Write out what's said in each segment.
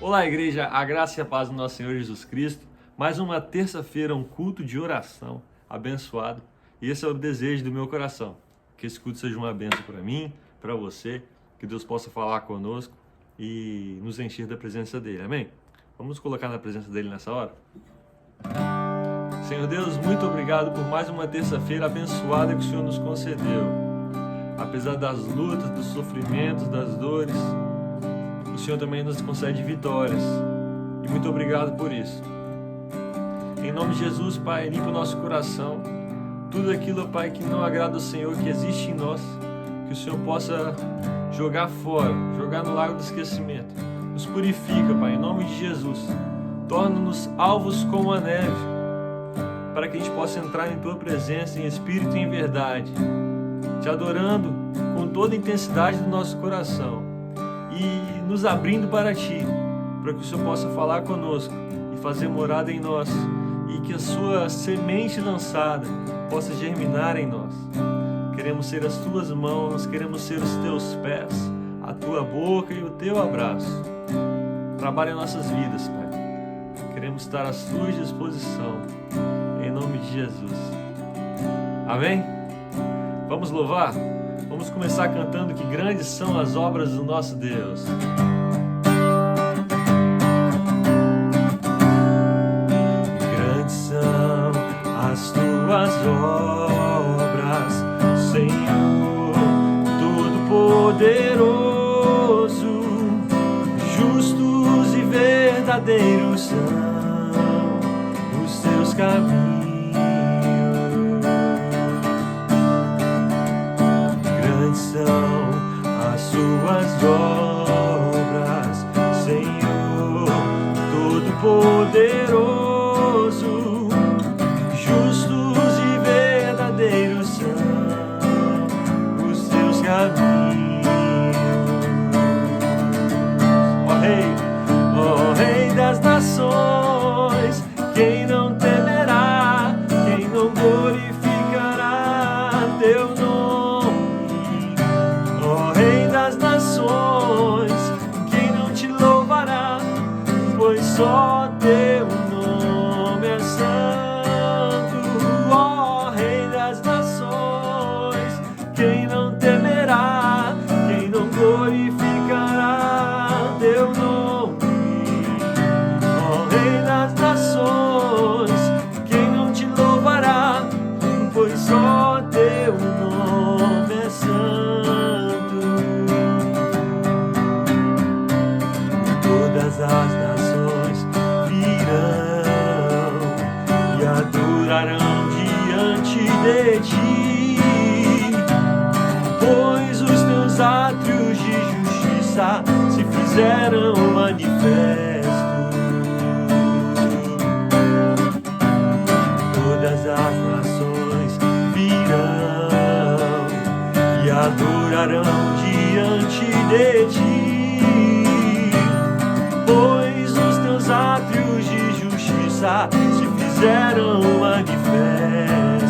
Olá, igreja, a graça e a paz do nosso Senhor Jesus Cristo. Mais uma terça-feira, um culto de oração abençoado. E esse é o desejo do meu coração, que esse culto seja uma bênção para mim, para você, que Deus possa falar conosco e nos encher da presença dele, amém? Vamos colocar na presença dele nessa hora? Senhor Deus, muito obrigado por mais uma terça-feira abençoada que o Senhor nos concedeu. Apesar das lutas, dos sofrimentos, das dores, o Senhor também nos concede vitórias. E muito obrigado por isso. Em nome de Jesus, Pai, limpa o nosso coração. Tudo aquilo, Pai, que não agrada ao Senhor, que existe em nós, que o Senhor possa jogar fora, jogar no lago do esquecimento. Nos purifica, Pai, em nome de Jesus. Torna-nos alvos como a neve, para que a gente possa entrar em Tua presença em espírito e em verdade, Te adorando com toda a intensidade do nosso coração e nos abrindo para Ti, para que o Senhor possa falar conosco e fazer morada em nós, e que a Sua semente lançada possa germinar em nós. Queremos ser as Tuas mãos, queremos ser os Teus pés, a Tua boca e o Teu abraço. Trabalha em nossas vidas, Pai. Queremos estar à Sua disposição, em nome de Jesus. Amém? Vamos louvar? Vamos começar cantando que grandes são as obras do nosso Deus. Grandes são as Tuas obras, Senhor Todo-Poderoso. Justos e verdadeiros são os Teus caminhos. São as Suas obras, Senhor Todo-Poderoso. Justos e verdadeiros são os Teus caminhos. Ó Rei das nações, quem não temerá, quem não glorificará Teu nome? Quem não Te louvará, pois só Teu nome é santo. Ó Rei das nações, quem não temerá, quem não glorificará Teu nome? Ó Rei das nações, quem não Te louvará, pois só Teu nome é santo. Todas as nações virão e adorarão diante de Ti, pois os Teus átrios de justiça se fizeram manifestos. Todas as nações virão e adorarão diante de Ti, pois os Teus átrios de justiça se fizeram manifestos.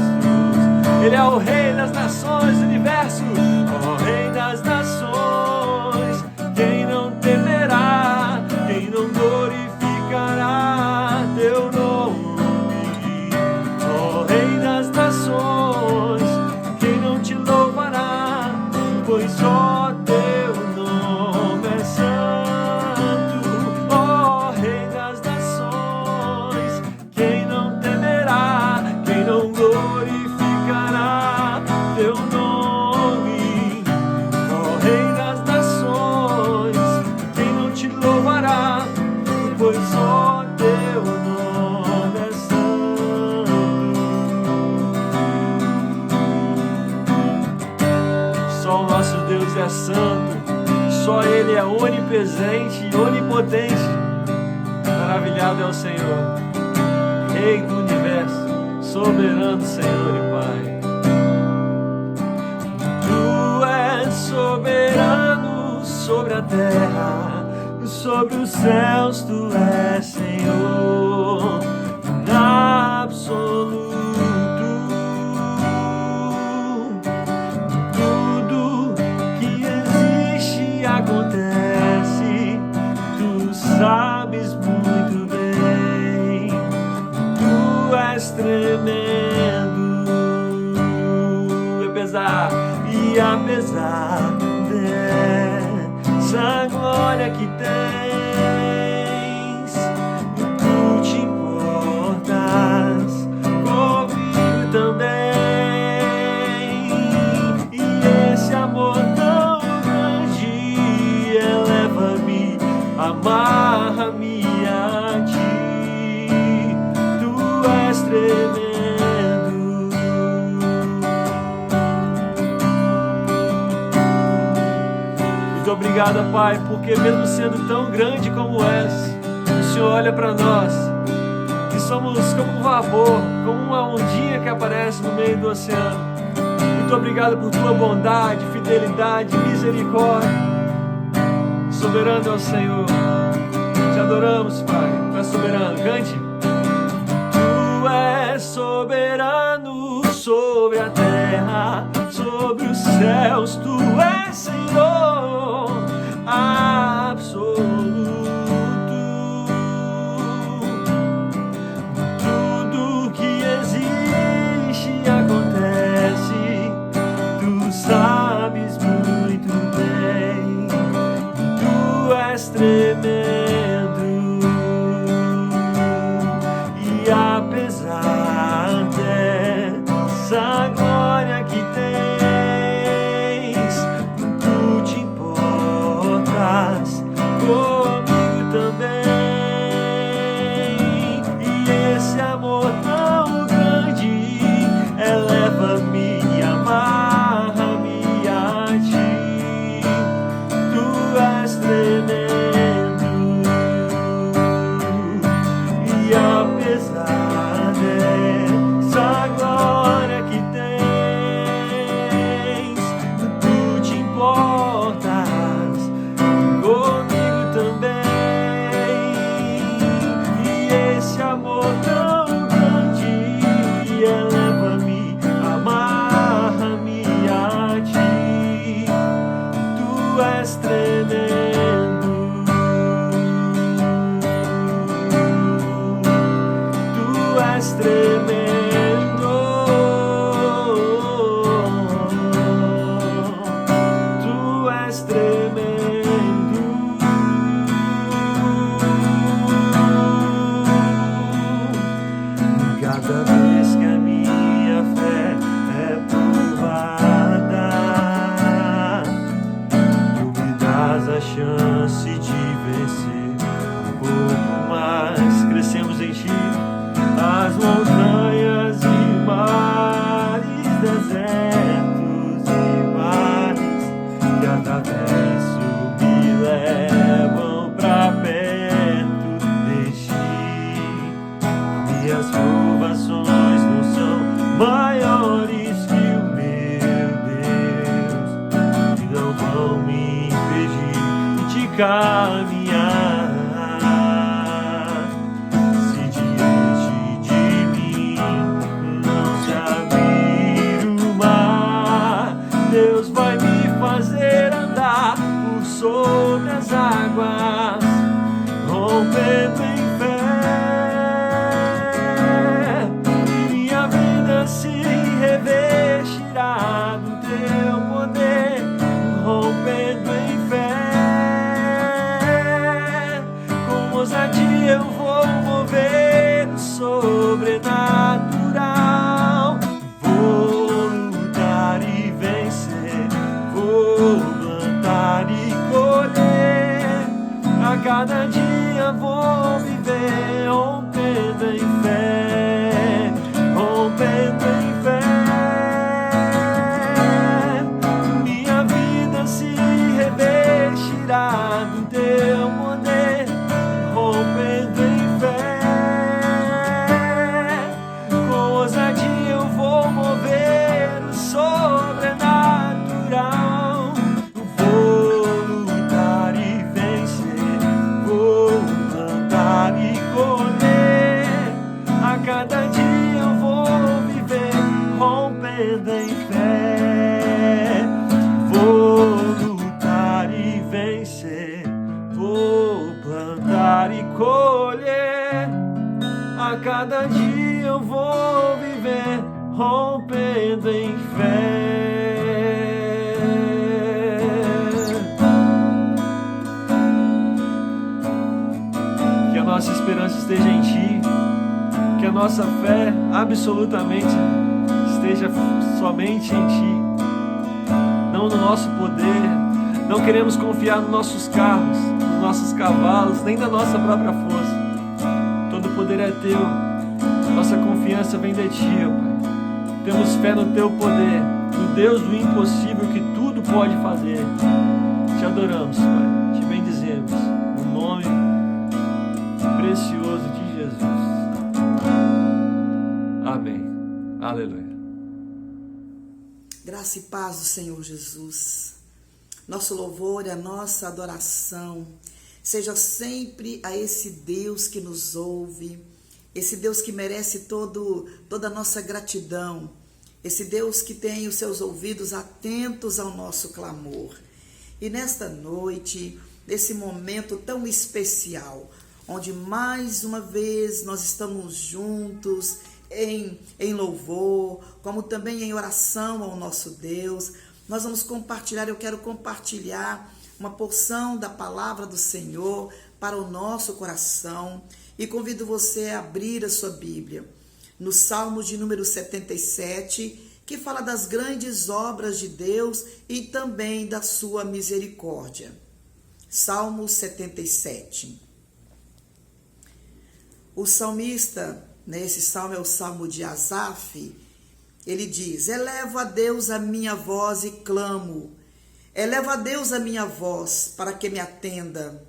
Ele é o Rei das nações do universo. Ó Rei das nações, quem não temerá, quem não glorificará Teu nome? Ó Rei das nações, quem não Te louvará, pois só Teu nome é santo. Glorificará Teu nome, ó Rei das nações, quem não Te louvará, pois só Teu nome é santo. Só o nosso Deus é santo, só Ele é onipresente e onipotente. Maravilhado é o Senhor, Rei do universo, soberano Senhor e Pai. Tu és soberano sobre a terra, sobre os céus. Tu és Senhor absoluto. Tudo que existe acontece, Tu sabes. tremendo. E apesar dessa glória que tens, tu te importas comigo também. E esse amor tão grande eleva-me, amarra-me a ti. Tu és tremendo. Muito obrigado, Pai, porque mesmo sendo tão grande como és, o Senhor olha para nós e somos como um vapor, como uma ondinha que aparece no meio do oceano. Muito obrigado por tua bondade, fidelidade, misericórdia. Soberano é o Senhor. Te adoramos, Pai. Tu és soberano. Cante. Tu és soberano sobre a terra, sobre os céus. Tu és Senhor absoluto. Tudo que existe acontece, tu sabes muito bem. Tu és tremendo. E apesar dessa glória que tens, tu te importas comigo também. E esse amor tão grande eleva-me e amarra-me a ti. Tu és tremendo. E apesar dessa glória que tens, tu te importas comigo também. E esse amor tão grande eleva-me, amarra-me a ti. Tu és tremendo. Tu és tremendo. Tu és tremendo. Cada vez que a minha fé é provada, tu me dás a chance de vencer um pouco mais. Crescemos em ti, as montanhas e mares, desertos e mares que atravesso me levam pra perto de ti. Minhas provações não são maiores que o meu Deus, que não vão me impedir de caminhar. Se diante de mim não se abrir o mar, Deus vai me fazer andar por sobre as águas, rompendo em fé. Minha vida se revestirá do teu poder, rompendo em fé. Com ousadia eu vou mover o sobrenatural. Vou lutar e vencer, vou plantar e colher. A cada dia vou viver rompendo em fé, rompendo em fé. Minha vida se revestirá do teu poder, rompendo em fé. Com ousadia eu vou mover o sobrenatural. Vou lutar e vencer, vou plantar e colher. A cada dia eu vou viver rompendo em fé. Vou lutar e vencer, vou plantar e colher. A cada dia eu eu vou viver rompendo em fé. Que a nossa esperança esteja em Ti, que a nossa fé absolutamente esteja somente em Ti, não no nosso poder. Não queremos confiar nos nossos carros, nos nossos cavalos, nem na nossa própria força. Todo o poder é Teu, nossa confiança vem de Ti, ó Pai. Temos fé no Teu poder, no Deus do impossível que tudo pode fazer. Te adoramos, Pai, te bendizemos, no nome precioso de Jesus. Amém. Aleluia. Graça e paz do Senhor Jesus. Nosso louvor e a nossa adoração seja sempre a esse Deus que nos ouve, esse Deus que merece toda a nossa gratidão, esse Deus que tem os seus ouvidos atentos ao nosso clamor. E nesta noite, nesse momento tão especial, onde mais uma vez nós estamos juntos em louvor, como também em oração ao nosso Deus, nós vamos compartilhar, eu quero compartilhar uma porção da palavra do Senhor para o nosso coração e convido você a abrir a sua Bíblia no Salmo de número 77, que fala das grandes obras de Deus e também da sua misericórdia. Salmo 77. O salmista, esse salmo é o salmo de Asaf. Ele diz: elevo a Deus a minha voz e clamo. Elevo a Deus a minha voz para que me atenda.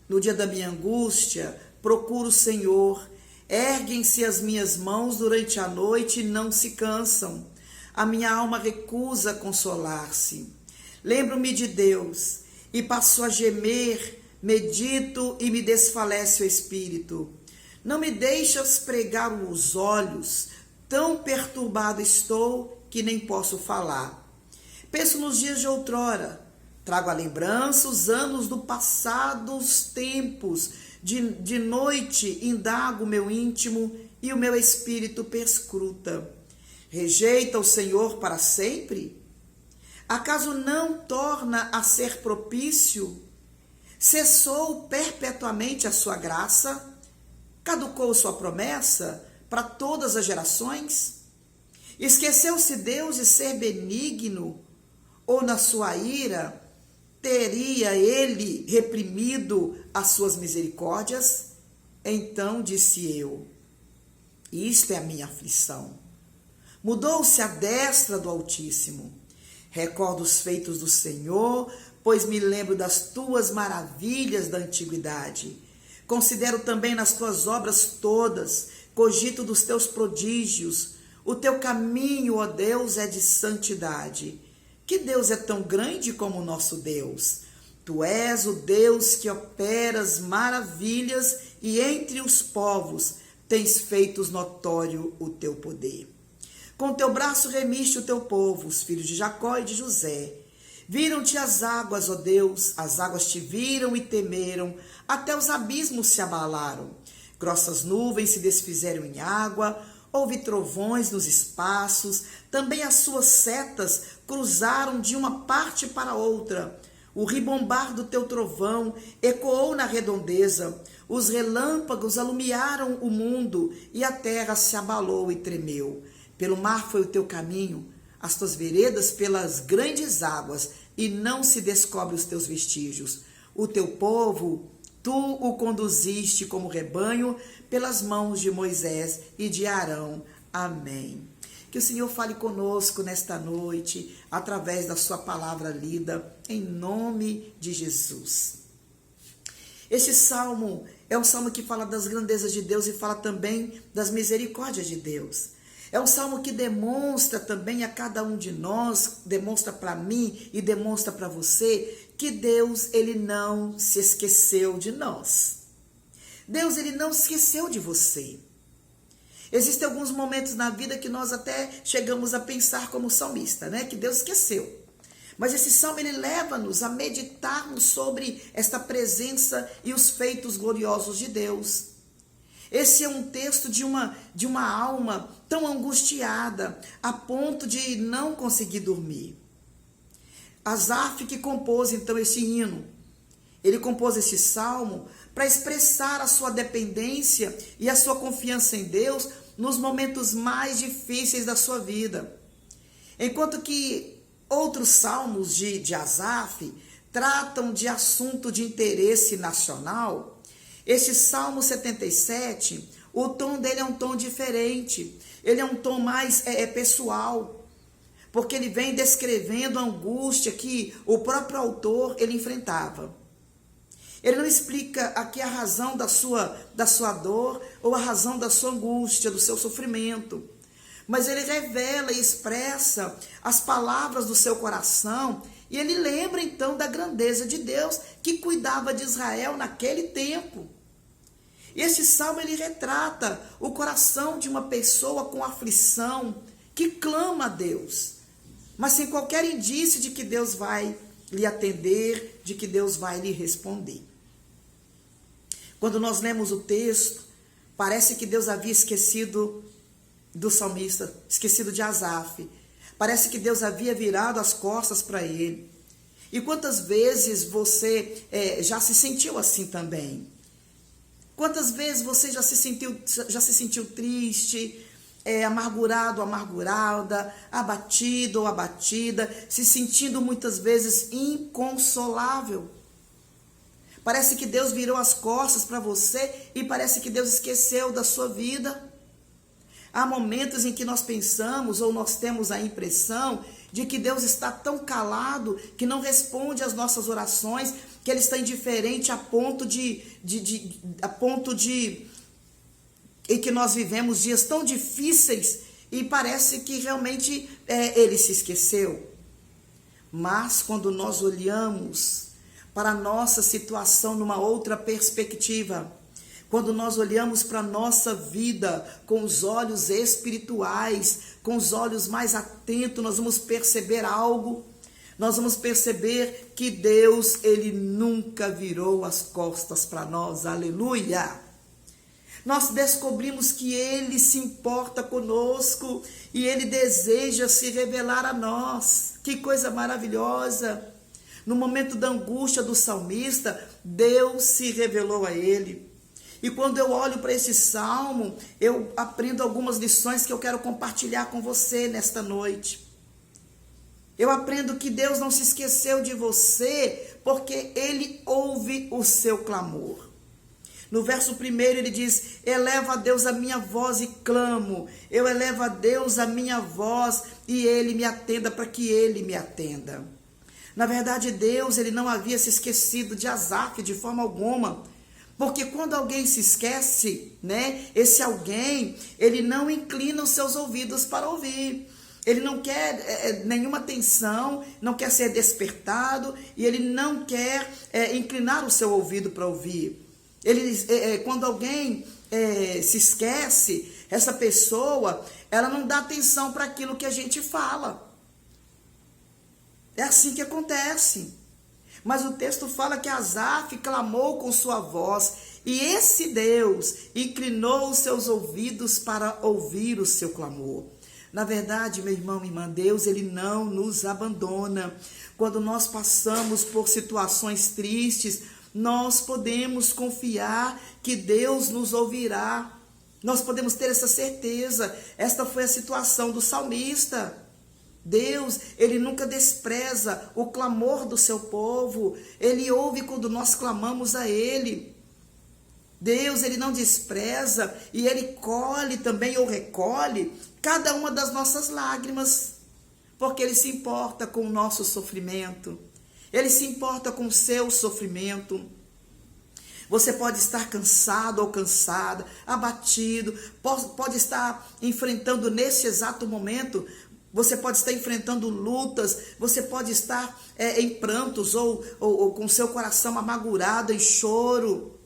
No dia da minha angústia, procuro o Senhor. Erguem-se as minhas mãos durante a noite e não se cansam. A minha alma recusa consolar-se. Lembro-me de Deus e passo a gemer, medito e me desfalece o espírito. Não me deixas pregar os olhos, tão perturbado estou que nem posso falar. Penso nos dias de outrora, trago à lembrança os anos do passado, os tempos. De noite indago o meu íntimo e o meu espírito perscruta. Rejeita o Senhor para sempre? Acaso não torna a ser propício? Cessou perpetuamente a sua graça? Caducou sua promessa para todas as gerações? Esqueceu-se Deus de ser benigno? Ou na sua ira teria ele reprimido as suas misericórdias? Então disse eu: isto é a minha aflição. Mudou-se a destra do Altíssimo. Recordo os feitos do Senhor, pois me lembro das tuas maravilhas da antiguidade. Considero também nas tuas obras todas, cogito dos teus prodígios. O teu caminho, ó Deus, é de santidade. Que Deus é tão grande como o nosso Deus? Tu és o Deus que operas maravilhas e entre os povos tens feito notório o teu poder. Com teu braço remiste o teu povo, os filhos de Jacó e de José. Viram-te as águas, ó Deus, as águas te viram e temeram, até os abismos se abalaram. Grossas nuvens se desfizeram em água, houve trovões nos espaços, também as suas setas cruzaram de uma parte para outra. O ribombar do teu trovão ecoou na redondeza, os relâmpagos alumiaram o mundo e a terra se abalou e tremeu. Pelo mar foi o teu caminho, as tuas veredas pelas grandes águas, e não se descobre os teus vestígios. O teu povo, tu o conduziste como rebanho pelas mãos de Moisés e de Arão. Amém. Que o Senhor fale conosco nesta noite, através da sua palavra lida, em nome de Jesus. Este salmo é um salmo que fala das grandezas de Deus e fala também das misericórdias de Deus. É um salmo que demonstra também a cada um de nós, demonstra para mim e demonstra para você, que Deus, ele não se esqueceu de nós. Deus, ele não se esqueceu de você. Existem alguns momentos na vida que nós até chegamos a pensar como salmista, né? Que Deus esqueceu. Mas esse salmo, ele leva-nos a meditarmos sobre esta presença e os feitos gloriosos de Deus. Esse é um texto de uma alma tão angustiada, a ponto de não conseguir dormir. Asaf que compôs então esse hino, ele compôs esse salmo para expressar a sua dependência e a sua confiança em Deus nos momentos mais difíceis da sua vida. Enquanto que outros salmos de Asaf tratam de assunto de interesse nacional, esse Salmo 77, o tom dele é um tom diferente, ele é um tom mais pessoal, porque ele vem descrevendo a angústia que o próprio autor ele enfrentava. Ele não explica aqui a razão da sua dor ou a razão da sua angústia, do seu sofrimento, mas ele revela e expressa as palavras do seu coração e ele lembra então da grandeza de Deus que cuidava de Israel naquele tempo. Esse salmo ele retrata o coração de uma pessoa com aflição que clama a Deus, mas sem qualquer indício de que Deus vai lhe atender, de que Deus vai lhe responder. Quando nós lemos o texto, parece que Deus havia esquecido do salmista, esquecido de Asaf. Parece que Deus havia virado as costas para ele. E quantas vezes você já se sentiu assim também? Quantas vezes você já se sentiu triste, amargurado, amargurada, abatido ou abatida, se sentindo muitas vezes inconsolável? Parece que Deus virou as costas para você e parece que Deus esqueceu da sua vida. Há momentos em que nós pensamos ou nós temos a impressão de que Deus está tão calado que não responde às nossas orações, que Ele está indiferente a ponto de em que nós vivemos dias tão difíceis e parece que realmente Ele se esqueceu. Mas quando nós olhamos para a nossa situação numa outra perspectiva, quando nós olhamos para a nossa vida com os olhos espirituais, com os olhos mais atentos, nós vamos perceber algo. Nós vamos perceber que Deus, Ele nunca virou as costas para nós. Aleluia! Nós descobrimos que Ele se importa conosco e Ele deseja se revelar a nós. Que coisa maravilhosa! No momento da angústia do salmista, Deus se revelou a ele. E quando eu olho para esse salmo, eu aprendo algumas lições que eu quero compartilhar com você nesta noite. Eu aprendo que Deus não se esqueceu de você, porque Ele ouve o seu clamor. No verso 1 ele diz: eleva a Deus a minha voz e clamo. Eu elevo a Deus a minha voz e Ele me atenda, para que Ele me atenda. Na verdade, Deus, Ele não havia se esquecido de Asaf de forma alguma. Porque quando alguém se esquece, esse alguém, ele não inclina os seus ouvidos para ouvir. Ele não quer nenhuma atenção, não quer ser despertado e ele não quer inclinar o seu ouvido para ouvir. Quando alguém se esquece, essa pessoa, ela não dá atenção para aquilo que a gente fala. É assim que acontece. Mas o texto fala que Asaf clamou com sua voz e esse Deus inclinou os seus ouvidos para ouvir o seu clamor. Na verdade, meu irmão, minha irmã, Deus, Ele não nos abandona. Quando nós passamos por situações tristes, nós podemos confiar que Deus nos ouvirá. Nós podemos ter essa certeza. Esta foi a situação do salmista. Deus, Ele nunca despreza o clamor do seu povo. Ele ouve quando nós clamamos a Ele. Deus, Ele não despreza e Ele colhe também ou recolhe cada uma das nossas lágrimas, porque Ele se importa com o nosso sofrimento. Ele se importa com o seu sofrimento. Você pode estar cansado ou cansada, abatido, pode estar enfrentando nesse exato momento. Você pode estar enfrentando lutas, você pode estar em prantos ou com seu coração amargurado, em choro.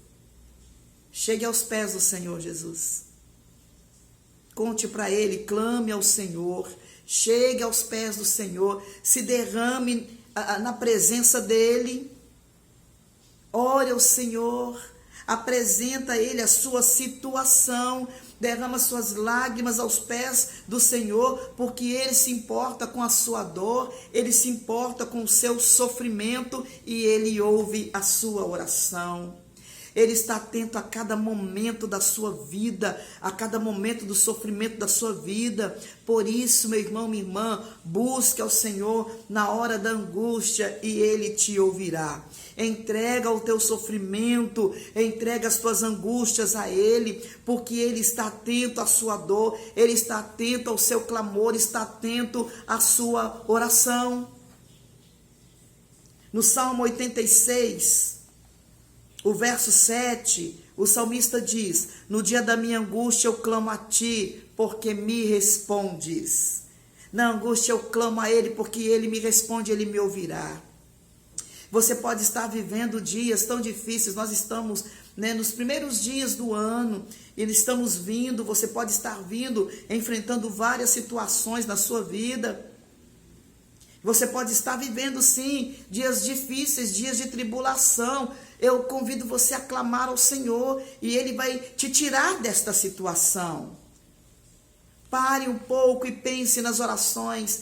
Chegue aos pés do Senhor Jesus. Conte para Ele, clame ao Senhor. Chegue aos pés do Senhor, se derrame na presença dEle. Ore ao Senhor, apresenta a Ele a sua situação, derrama suas lágrimas aos pés do Senhor, porque Ele se importa com a sua dor, Ele se importa com o seu sofrimento e Ele ouve a sua oração. Ele está atento a cada momento da sua vida, a cada momento do sofrimento da sua vida. Por isso, meu irmão, minha irmã, busque ao Senhor na hora da angústia e Ele te ouvirá. Entrega o teu sofrimento, entrega as tuas angústias a Ele, porque Ele está atento à sua dor, Ele está atento ao seu clamor, está atento à sua oração. No Salmo 86, o verso 7, o salmista diz: no dia da minha angústia eu clamo a ti, porque me respondes. Na angústia eu clamo a Ele, porque Ele me responde, Ele me ouvirá. Você pode estar vivendo dias tão difíceis, nós estamos nos primeiros dias do ano, e estamos vindo, você pode estar vindo, enfrentando várias situações na sua vida. Você pode estar vivendo sim, dias difíceis, dias de tribulação. Eu convido você a clamar ao Senhor e Ele vai te tirar desta situação. Pare um pouco e pense nas orações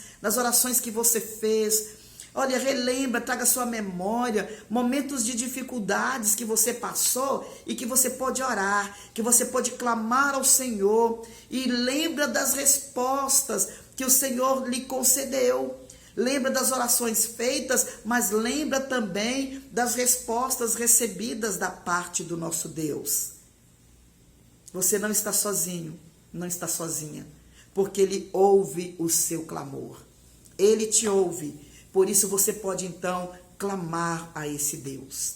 que você fez. Olha, relembra, traga à sua memória momentos de dificuldades que você passou e que você pode orar, que você pode clamar ao Senhor. E lembra das respostas que o Senhor lhe concedeu. Lembra das orações feitas, mas lembra também das respostas recebidas da parte do nosso Deus. Você não está sozinho, não está sozinha, porque Ele ouve o seu clamor. Ele te ouve, por isso você pode então clamar a esse Deus.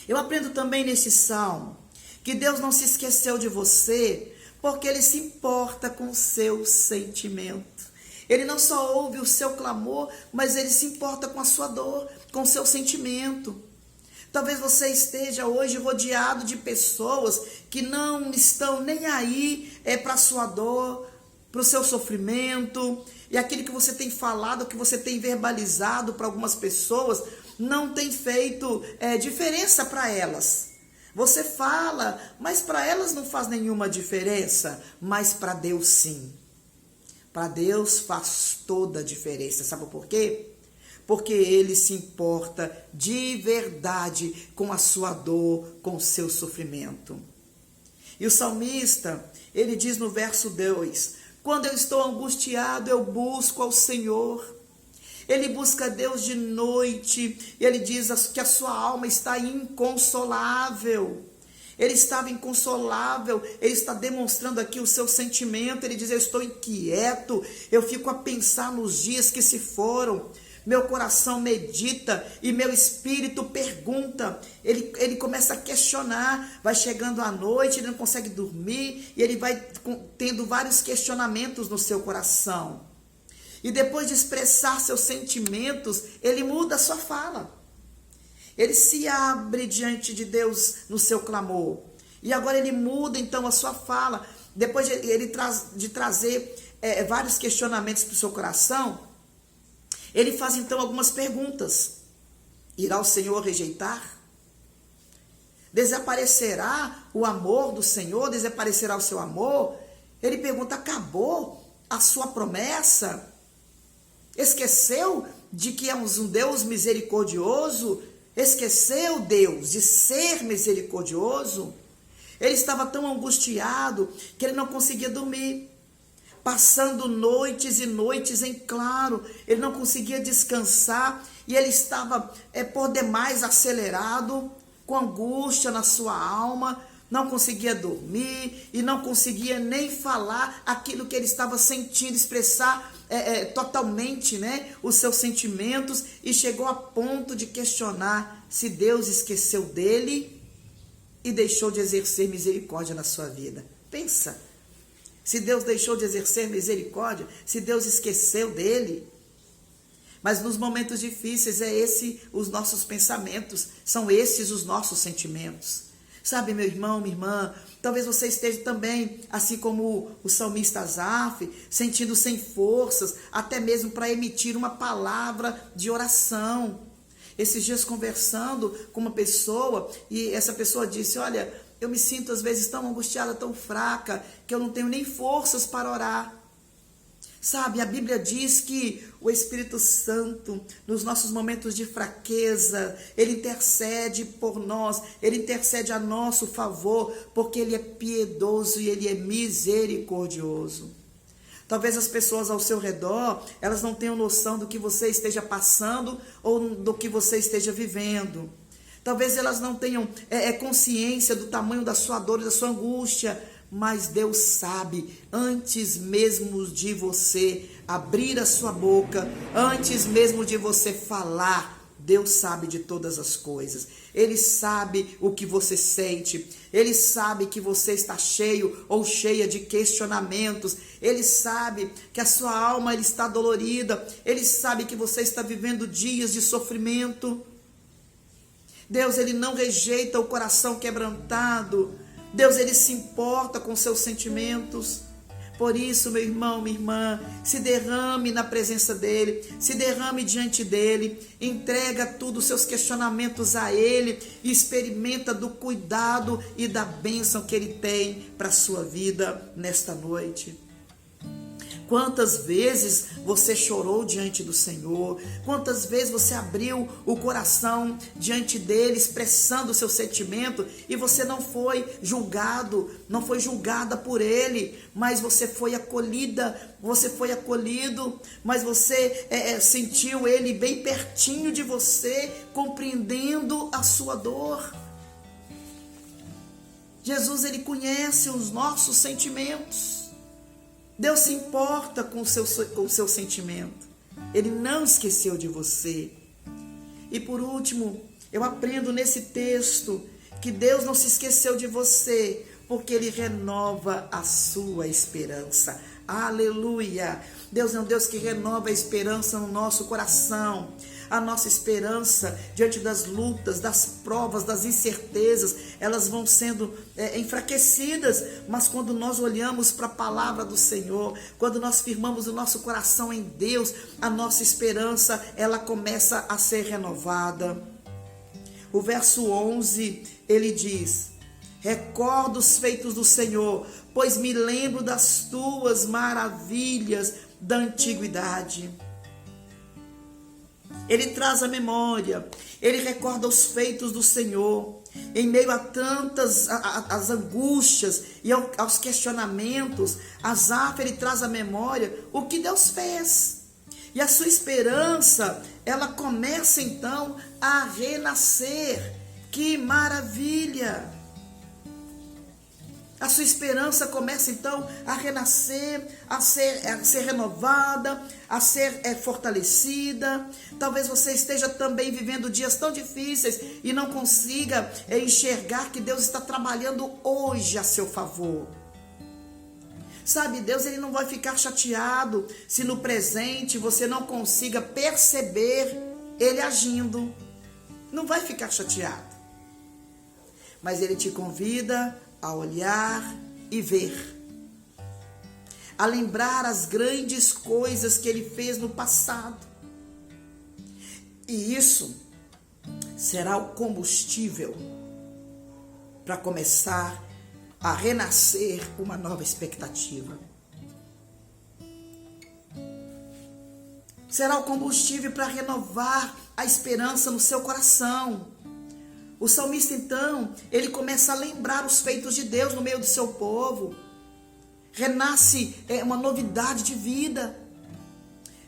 Eu aprendo também nesse salmo que Deus não se esqueceu de você, porque Ele se importa com o seu sentimento. Ele não só ouve o seu clamor, mas Ele se importa com a sua dor, com o seu sentimento. Talvez você esteja hoje rodeado de pessoas que não estão nem aí para a sua dor, para o seu sofrimento. E aquilo que você tem falado, que você tem verbalizado para algumas pessoas, não tem feito diferença para elas. Você fala, mas para elas não faz nenhuma diferença, mas para Deus sim. Para Deus faz toda a diferença. Sabe por quê? Porque Ele se importa de verdade com a sua dor, com o seu sofrimento. E o salmista, ele diz no verso 2: quando eu estou angustiado, eu busco ao Senhor. Ele busca Deus de noite, e ele diz que a sua alma está inconsolável. Ele estava inconsolável, ele está demonstrando aqui o seu sentimento. Ele diz: eu estou inquieto, eu fico a pensar nos dias que se foram. Meu coração medita e meu espírito pergunta. Ele começa a questionar, vai chegando à noite, ele não consegue dormir, e ele vai tendo vários questionamentos no seu coração. E depois de expressar seus sentimentos, ele muda a sua fala. Ele se abre diante de Deus no seu clamor. E agora ele muda então a sua fala. Depois de trazer vários questionamentos para o seu coração, ele faz então algumas perguntas. Irá o Senhor rejeitar? Desaparecerá o amor do Senhor? Desaparecerá o seu amor? Ele pergunta: acabou a sua promessa? Esqueceu de que é um Deus misericordioso? Esqueceu, Deus, de ser misericordioso? Ele estava tão angustiado que ele não conseguia dormir, passando noites e noites em claro. Ele não conseguia descansar e ele estava por demais acelerado, com angústia na sua alma. Não conseguia dormir e não conseguia nem falar aquilo que ele estava sentindo, expressar totalmente os seus sentimentos, e chegou a ponto de questionar se Deus esqueceu dele e deixou de exercer misericórdia na sua vida. Pensa, se Deus deixou de exercer misericórdia, se Deus esqueceu dele. Mas nos momentos difíceis os nossos pensamentos, são esses os nossos sentimentos. Sabe, meu irmão, minha irmã, talvez você esteja também, assim como o salmista Asaf, sentindo sem forças, até mesmo para emitir uma palavra de oração. Esses dias conversando com uma pessoa, e essa pessoa disse: olha, eu me sinto às vezes tão angustiada, tão fraca, que eu não tenho nem forças para orar. Sabe, a Bíblia diz que o Espírito Santo, nos nossos momentos de fraqueza, ele intercede por nós, ele intercede a nosso favor, porque ele é piedoso e ele é misericordioso. Talvez as pessoas ao seu redor, elas não tenham noção do que você esteja passando ou do que você esteja vivendo. Talvez elas não tenham consciência do tamanho da sua dor e da sua angústia, mas Deus sabe, antes mesmo de você abrir a sua boca, antes mesmo de você falar, Deus sabe de todas as coisas. Ele sabe o que você sente. Ele sabe que você está cheio ou cheia de questionamentos. Ele sabe que a sua alma ele está dolorida. Ele sabe que você está vivendo dias de sofrimento. Deus, ele não rejeita o coração quebrantado. Deus, ele se importa com seus sentimentos. Por isso, meu irmão, minha irmã, se derrame na presença dele, se derrame diante dele, entrega tudo os seus questionamentos a ele e experimenta do cuidado e da bênção que ele tem para a sua vida nesta noite. Quantas vezes você chorou diante do Senhor? Quantas vezes você abriu o coração diante dele, expressando o seu sentimento, e você não foi julgado, não foi julgada por ele, mas você foi acolhida, você foi acolhido, mas você sentiu ele bem pertinho de você, compreendendo a sua dor. Jesus, ele conhece os nossos sentimentos. Deus se importa com o seu sentimento. Ele não esqueceu de você. E por último, eu aprendo nesse texto que Deus não se esqueceu de você, porque Ele renova a sua esperança. Aleluia! Deus é um Deus que renova a esperança no nosso coração. A nossa esperança diante das lutas, das provas, das incertezas, elas vão sendo enfraquecidas, mas quando nós olhamos para a palavra do Senhor, quando nós firmamos o nosso coração em Deus, a nossa esperança, ela começa a ser renovada. O verso 11, ele diz: recordo os feitos do Senhor, pois me lembro das tuas maravilhas da antiguidade. Ele traz a memória, ele recorda os feitos do Senhor, em meio a tantas as angústias e aos questionamentos. Asaf, ele traz a memória o que Deus fez, e a sua esperança, ela começa então a renascer. Que maravilha! A sua esperança começa então a renascer, a ser renovada, a ser fortalecida. Talvez você esteja também vivendo dias tão difíceis e não consiga enxergar que Deus está trabalhando hoje a seu favor. Sabe, Deus, ele não vai ficar chateado se no presente você não consiga perceber ele agindo. Não vai ficar chateado. Mas ele te convida a olhar e ver, a lembrar as grandes coisas que ele fez no passado. E isso será o combustível para começar a renascer uma nova expectativa. Será o combustível para renovar a esperança no seu coração. O salmista, então, ele começa a lembrar os feitos de Deus no meio do seu povo. Renasce uma novidade de vida.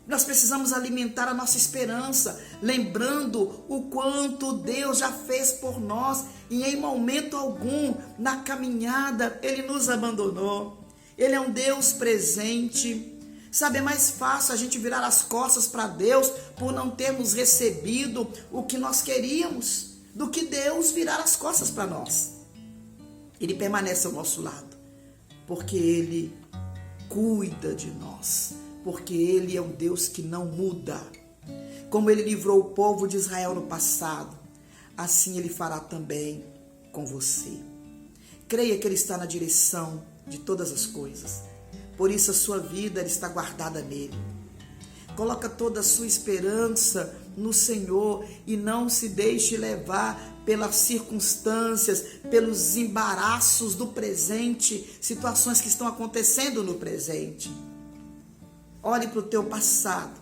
Nós precisamos alimentar a nossa esperança, lembrando o quanto Deus já fez por nós, e em momento algum, na caminhada, ele nos abandonou. Ele é um Deus presente. Sabe, é mais fácil a gente virar as costas para Deus por não termos recebido o que nós queríamos, do que Deus virar as costas para nós. Ele permanece ao nosso lado, porque Ele cuida de nós, porque Ele é um Deus que não muda. Como Ele livrou o povo de Israel no passado, assim Ele fará também com você. Creia que Ele está na direção de todas as coisas, por isso a sua vida está guardada nele. Coloca toda a sua esperança no Senhor e não se deixe levar pelas circunstâncias, pelos embaraços do presente, situações que estão acontecendo no presente. Olhe para o teu passado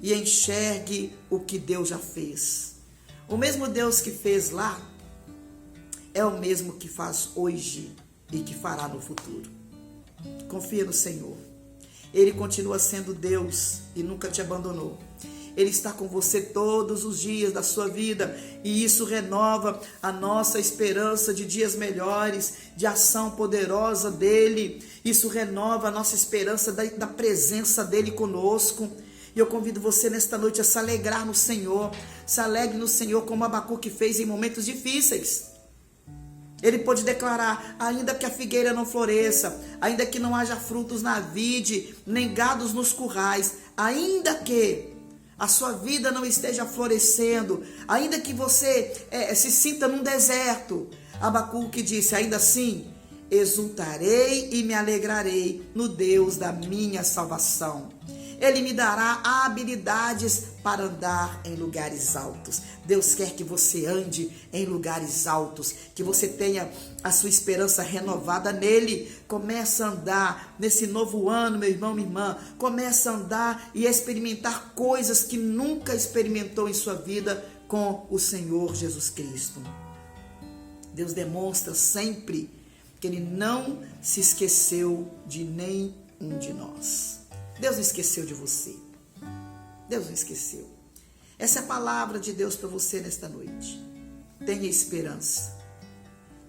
e enxergue o que Deus já fez. O mesmo Deus que fez lá é o mesmo que faz hoje e que fará no futuro. Confia no Senhor. Ele continua sendo Deus e nunca te abandonou. Ele está com você todos os dias da sua vida e isso renova a nossa esperança de dias melhores, de ação poderosa dele. Isso renova a nossa esperança da presença dele conosco. E eu convido você nesta noite a se alegrar no Senhor. Se alegre no Senhor como Abacuque fez em momentos difíceis. Ele pôde declarar: ainda que a figueira não floresça, ainda que não haja frutos na vide, nem gados nos currais, ainda que a sua vida não esteja florescendo, ainda que você se sinta num deserto, Abacuque disse: ainda assim, exultarei e me alegrarei no Deus da minha salvação. Ele me dará habilidades para andar em lugares altos. Deus quer que você ande em lugares altos, que você tenha a sua esperança renovada nele. Comece a andar nesse novo ano, meu irmão, minha irmã. Comece a andar e experimentar coisas que nunca experimentou em sua vida com o Senhor Jesus Cristo. Deus demonstra sempre que Ele não se esqueceu de nenhum de nós. Deus não esqueceu de você. Deus não esqueceu. Essa é a palavra de Deus para você nesta noite. Tenha esperança.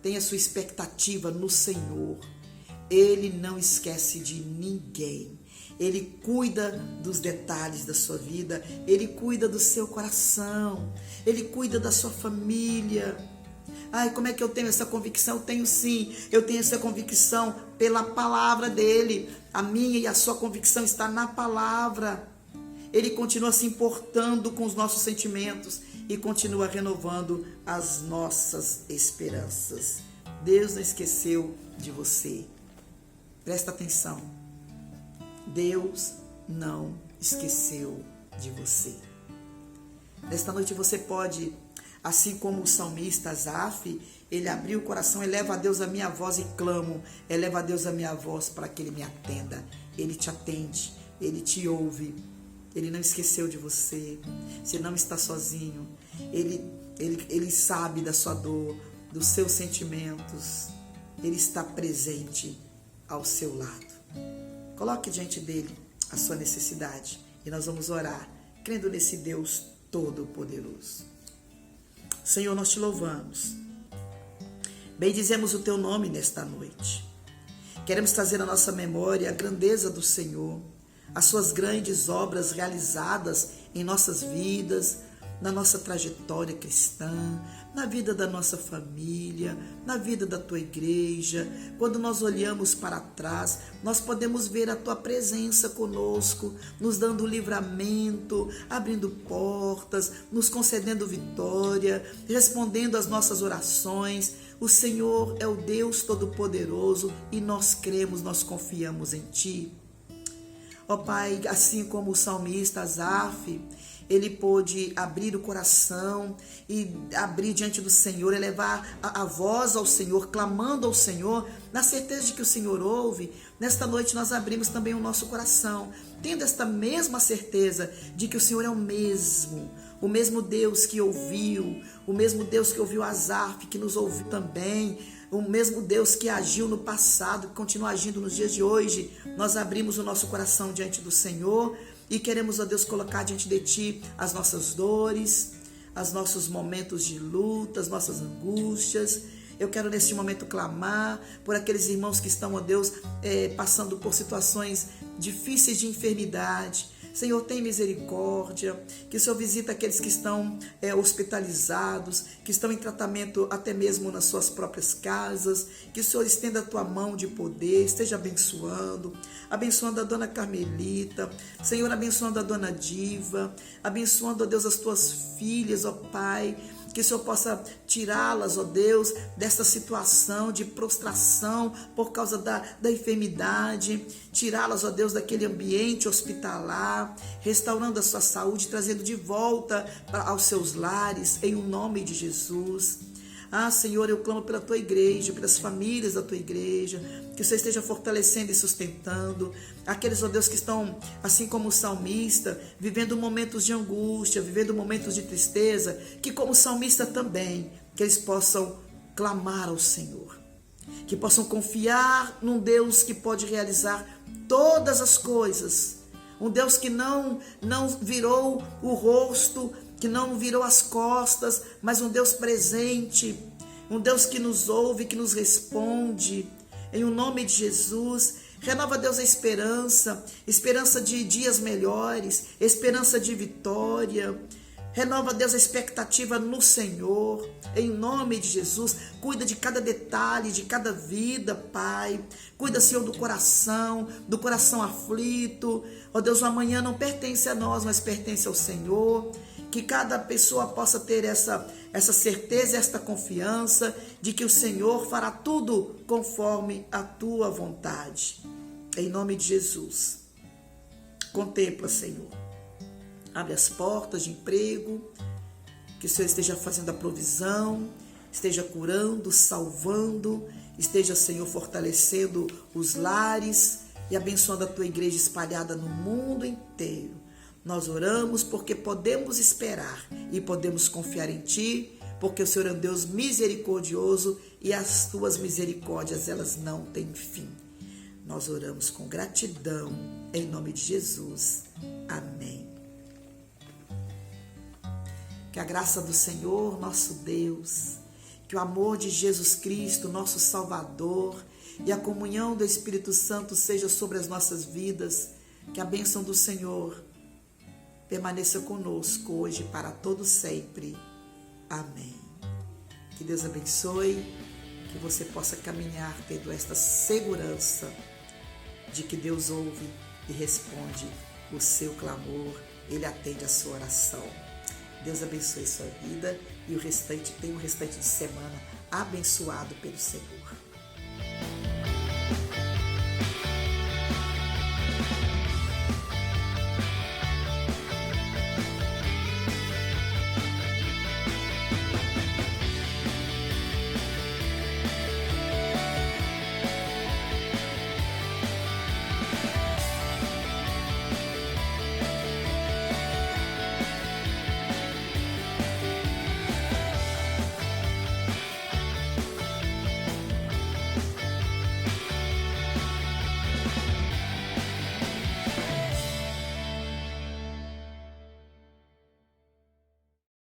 Tenha sua expectativa no Senhor. Ele não esquece de ninguém. Ele cuida dos detalhes da sua vida. Ele cuida do seu coração. Ele cuida da sua família. Ai, como é que eu tenho essa convicção? Eu tenho sim, eu tenho essa convicção pela palavra dele. A minha e a sua convicção está na palavra. Ele continua se importando com os nossos sentimentos e continua renovando as nossas esperanças. Deus não esqueceu de você. Presta atenção. Deus não esqueceu de você. Nesta noite você pode, assim como o salmista Asaf, ele abriu o coração: eleva a Deus a minha voz e clamo, eleva a Deus a minha voz para que Ele me atenda. Ele te atende, Ele te ouve, Ele não esqueceu de você, você não está sozinho, Ele sabe da sua dor, dos seus sentimentos, Ele está presente ao seu lado. Coloque diante dele a sua necessidade e nós vamos orar, crendo nesse Deus Todo-Poderoso. Senhor, nós te louvamos. Bendizemos o teu nome nesta noite. Queremos trazer à nossa memória a grandeza do Senhor, as suas grandes obras realizadas em nossas vidas, na nossa trajetória cristã, na vida da nossa família, na vida da tua igreja. Quando nós olhamos para trás, nós podemos ver a tua presença conosco, nos dando livramento, abrindo portas, nos concedendo vitória, respondendo às nossas orações. O Senhor é o Deus Todo-Poderoso e nós cremos, nós confiamos em Ti. Ó Pai, assim como o salmista Asaf, ele pôde abrir o coração e abrir diante do Senhor, elevar a voz ao Senhor, clamando ao Senhor, na certeza de que o Senhor ouve. Nesta noite nós abrimos também o nosso coração, tendo esta mesma certeza de que o Senhor é o mesmo Deus que ouviu, o mesmo Deus que ouviu Asaf, que nos ouviu também, o mesmo Deus que agiu no passado, que continua agindo nos dias de hoje. Nós abrimos o nosso coração diante do Senhor e queremos, ó Deus, colocar diante de Ti as nossas dores, os nossos momentos de luta, as nossas angústias. Eu quero neste momento clamar por aqueles irmãos que estão, ó Deus, passando por situações difíceis de enfermidade. Senhor, tem misericórdia, que o Senhor visita aqueles que estão hospitalizados, que estão em tratamento até mesmo nas suas próprias casas, que o Senhor estenda a tua mão de poder, esteja abençoando a dona Carmelita, Senhor, abençoando a dona Diva, abençoando, ó Deus, as tuas filhas, ó Pai, que o Senhor possa tirá-las, ó Deus, desta situação de prostração por causa da enfermidade, tirá-las, ó Deus, daquele ambiente hospitalar, restaurando a sua saúde, trazendo de volta aos seus lares, em o nome de Jesus. Senhor, eu clamo pela tua igreja, pelas famílias da tua igreja, que o Senhor esteja fortalecendo e sustentando aqueles, ó Deus, que estão, assim como o salmista, vivendo momentos de angústia, vivendo momentos de tristeza, que como o salmista também, que eles possam clamar ao Senhor, que possam confiar num Deus que pode realizar todas as coisas, um Deus que não virou o rosto, que não virou as costas, mas um Deus presente, um Deus que nos ouve, que nos responde, em o nome de Jesus. Renova, Deus, a esperança de dias melhores, esperança de vitória. Renova, Deus, a expectativa no Senhor, em nome de Jesus. Cuida de cada detalhe, de cada vida, Pai. Cuida, Senhor, do coração aflito. Ó Deus, o amanhã não pertence a nós, mas pertence ao Senhor. Que cada pessoa possa ter essa certeza, esta confiança de que o Senhor fará tudo conforme a tua vontade. Em nome de Jesus. Contempla, Senhor. Abre as portas de emprego, que o Senhor esteja fazendo a provisão, esteja curando, salvando, esteja, Senhor, fortalecendo os lares e abençoando a tua igreja espalhada no mundo inteiro. Nós oramos porque podemos esperar e podemos confiar em Ti, porque o Senhor é um Deus misericordioso e as Tuas misericórdias, elas não têm fim. Nós oramos com gratidão, em nome de Jesus. Amém. Que a graça do Senhor, nosso Deus, que o amor de Jesus Cristo, nosso Salvador, e a comunhão do Espírito Santo seja sobre as nossas vidas. Que a bênção do Senhor permaneça conosco hoje e para todo sempre. Amém. Que Deus abençoe, que você possa caminhar tendo esta segurança de que Deus ouve e responde o seu clamor, Ele atende a sua oração. Deus abençoe sua vida e tenha um restante de semana abençoado pelo Senhor.